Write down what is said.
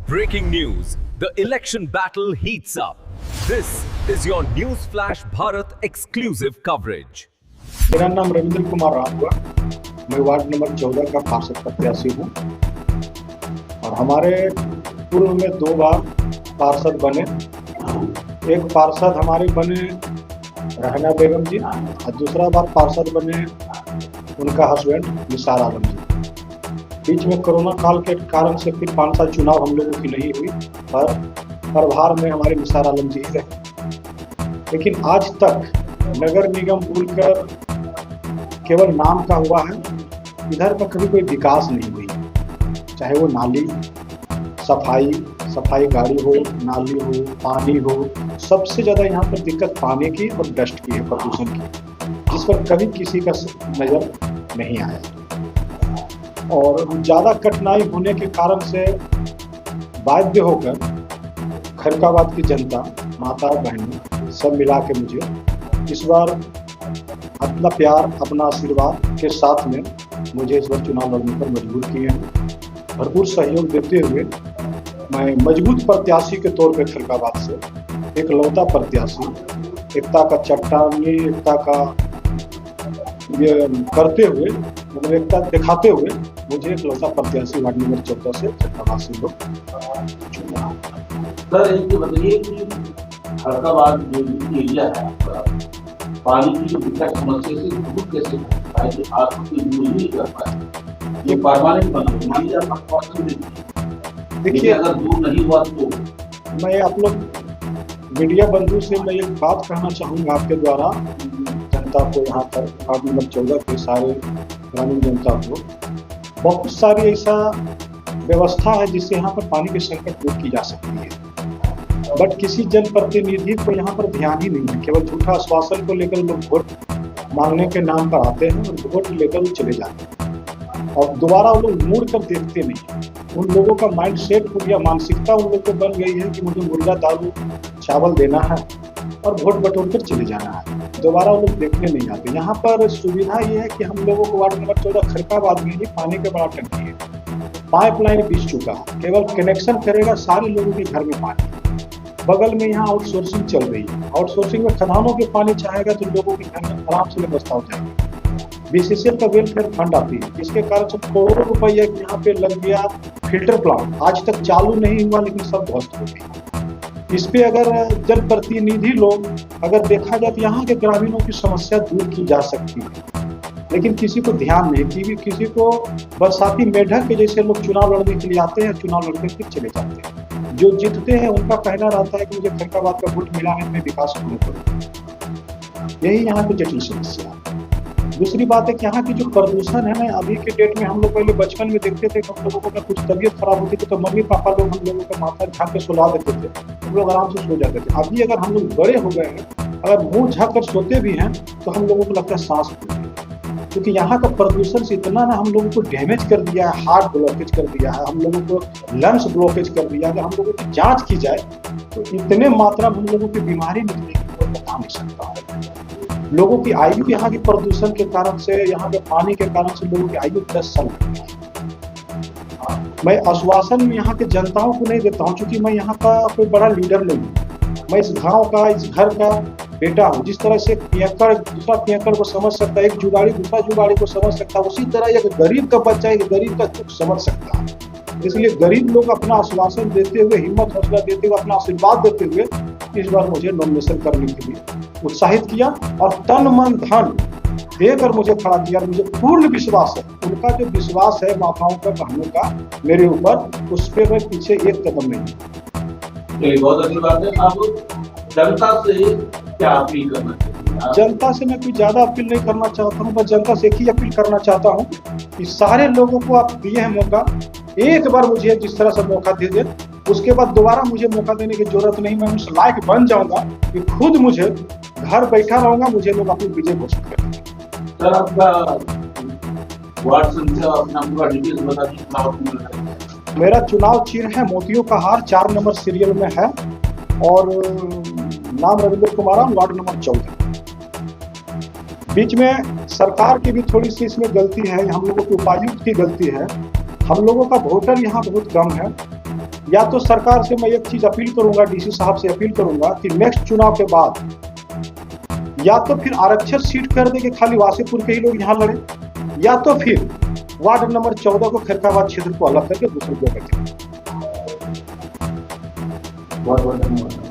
Breaking news. The election battle heats up. This is your News Flash Bharat exclusive coverage. मेरा नाम रविंद्र कुमार राम हुआ। मैं ward number 14 का पार्षद प्रत्याशी हूँ और हमारे पूर्व में 2 बार पार्षद बने। एक पार्षद हमारे बने रहना बेगम जी और दूसरा बार पार्षद बने उनका हस्बैंड निसार आलम जी। बीच में कोरोना काल के कारण से फिर 5 साल चुनाव हम लोगों की नहीं हुई, पर प्रभार में हमारे निसार आलम जी ही रहे। लेकिन आज तक नगर निगम बोलकर केवल नाम का हुआ है, इधर पर कभी कोई विकास नहीं हुई। चाहे वो नाली सफाई गाड़ी हो, नाली हो, पानी हो, सबसे ज़्यादा यहाँ पर दिक्कत पानी की और डस्ट की है, प्रदूषण की, जिस पर कभी किसी का नज़र नहीं आया। और ज़्यादा कठिनाई होने के कारण से बाध्य होकर खरकाबाद की जनता, माता बहनों सब मिला के मुझे इस बार अपना प्यार, अपना आशीर्वाद के साथ में मुझे इस बार चुनाव लड़ने पर मजबूर किए हैं। भरपूर सहयोग देते हुए मैं मजबूत प्रत्याशी के तौर पे खरकाबाद से एक लौता प्रत्याशी, एकता का चट्टानी, एकता का ये करते हुए, मतलब एकता दिखाते हुए मुझे एक लौता प्रत्याशी वार्ड नंबर 14 से खरकाबाद से लोग चुना। सर ये बताइए कि खरकाबाद जो एरिया है पानी की जो दिक्कत समस्या से दूर कैसे पाए, जो आप कोई दूर नहीं कर पाए, ये परमानेंट बना देखिए। अगर दूर नहीं हुआ तो मैं आप लोग मीडिया बंधु से मैं एक बात कहना चाहूँगा आपके द्वारा जनता को, यहाँ पर वार्ड नंबर 14 के सारे ग्रामीण जनता को, बहुत सारी ऐसा व्यवस्था है जिससे यहाँ पर पानी के संकट दूर की जा सकती है, बट किसी जनप्रतिनिधि को यहाँ पर ध्यान ही नहीं है। केवल झूठा आश्वासन को लेकर लोग वोट मांगने के नाम पर आते हैं और वोट लेकर चले जाते हैं और दोबारा वो लोग मुड़ कर देखते नहीं। उन लोगों का माइंड सेट हो गया, मानसिकता उन लोग को बन गई है कि मुझे मुर्गा दारू चावल देना है और वोट बटोर कर चले जाना है, दोबारा वो लोग देखने नहीं आते। यहाँ पर सुविधा ये है कि हम लोगों को वार्ड नंबर 14 खरकाबाद में ही पानी का बड़ा टंकी है, पाइपलाइन बिछ चुका है, केवल कनेक्शन करेगा सारे लोगों के घर में पानी। बगल में यहाँ आउटसोर्सिंग चल रही है, आउटसोर्सिंग में खदानों के पानी चाहेगा तो लोगों के घर में आराम से व्यवस्था हो जाएगी। बीसीसीएल का वेलफेयर फंड आती है, जिसके कारण से करोड़ों रुपया यहाँ पे लग गया। फिल्टर प्लांट आज तक चालू नहीं हुआ, लेकिन सब ध्वस्त हो गई। इस पे अगर जनप्रतिनिधि लोग अगर देखा जाए तो यहाँ के ग्रामीणों की समस्या दूर की जा सकती है, लेकिन किसी को ध्यान नहीं, किसी को बरसाती मेढक के जैसे लोग चुनाव लड़ने के लिए आते हैं, चुनाव लड़ने फिर चले जाते हैं। जो जीतते हैं उनका कहना रहता है कि मुझे खरकाबाद का वोट मिला है, मैं विकास शुरू करूँ। यही यहाँ की जटिल समस्या है। दूसरी बात है कि यहाँ की जो प्रदूषण है ना, अभी के डेट में हम लोग पहले बचपन में देखते थे, हम लोगों को कुछ तबीयत खराब होती थी तो मम्मी पापा लोग हम लोगों का माथा झाँक के सुला देते थे, हम लोग आराम से सो जाते थे। अभी अगर हम लोग बड़े हो गए हैं, अगर मुंह झाँक कर सोते भी हैं तो हम लोगों को लगता है सांस फूलती है, क्योंकि यहाँ का प्रदूषण से इतना ना हम लोगों को डैमेज कर दिया है, हार्ट ब्लॉकेज कर दिया है, हम लोगों को लंग्स ब्लॉकेज कर दिया है। अगर हम लोगों की जाँच की जाए तो इतने मात्रा में हम लोगों की बीमारी निकलेगी कोई बता नहीं सकता है। लोगों की आयु यहाँ के प्रदूषण के कारण से, यहाँ के पानी के कारण से लोगों की आयु 10 साल है। मैं आश्वासन में यहाँ के जनताओं को नहीं देता हूँ, क्योंकि मैं यहाँ का कोई बड़ा लीडर नहीं हूँ। मैं इस गांव का, इस घर का बेटा हूँ। जिस तरह से पियक्कड़ दूसरा पियक्कड़ को समझ सकता है, एक जुगाड़ी दूसरा जुगाड़ी को समझ सकता है, उसी तरह एक गरीब का बच्चा एक गरीब का दुख समझ सकता है। इसलिए गरीब लोग अपना आश्वासन देते हुए, हिम्मत हौसला देते हुए, अपना आशीर्वाद देते हुए इस बार मुझे नॉमिनेशन करने के लिए उत्साहित किया और तन मन धन देकर मुझे खड़ा किया। मुझे पूर्ण विश्वास है, उनका जो विश्वास है माताओं का, बहनों का मेरे ऊपर, उस पर मैं पीछे एक कदम नहीं। बहुत अच्छी बात है। आप जनता से क्या अपील करना चाहिए? जनता से मैं कोई ज्यादा अपील नहीं करना चाहता हूँ, बस जनता से एक ही अपील करना चाहता हूँ कि सारे लोगों को आप दिए हैं मौका, एक बार मुझे जिस तरह से मौका दे दे, उसके बाद दोबारा मुझे मौका देने की जरूरत नहीं। मैं उस लायक बन जाऊंगा कि खुद मुझे घर बैठा रहूंगा, मुझे लोग अपनी विजय घोषित करेंगे। सर आपका वार्ड संख्या, अपना पूरा डिटेल्स बता दीजिए। मेरा चुनाव चिन्ह है मोतियों का हार, 4 नंबर सीरियल में है और नाम रविंद्र कुमार, वार्ड नंबर 14। बीच में सरकार की भी थोड़ी सी इसमें गलती है, हम लोगों के उपायुक्त की गलती है। हम लोगों का वोटर यहाँ बहुत कम है या तो सरकार से मैं एक चीज अपील करूंगा, डीसी साहब से अपील करूंगा कि नेक्स्ट चुनाव के बाद या तो फिर आरक्षण सीट कर दे कि खाली वासेपुर के ही लोग यहाँ लड़े, या तो फिर वार्ड नंबर 14 को खैरकाबाद क्षेत्र को अलग करके दूसरे को रखें। बहुत बहुत धन्यवाद।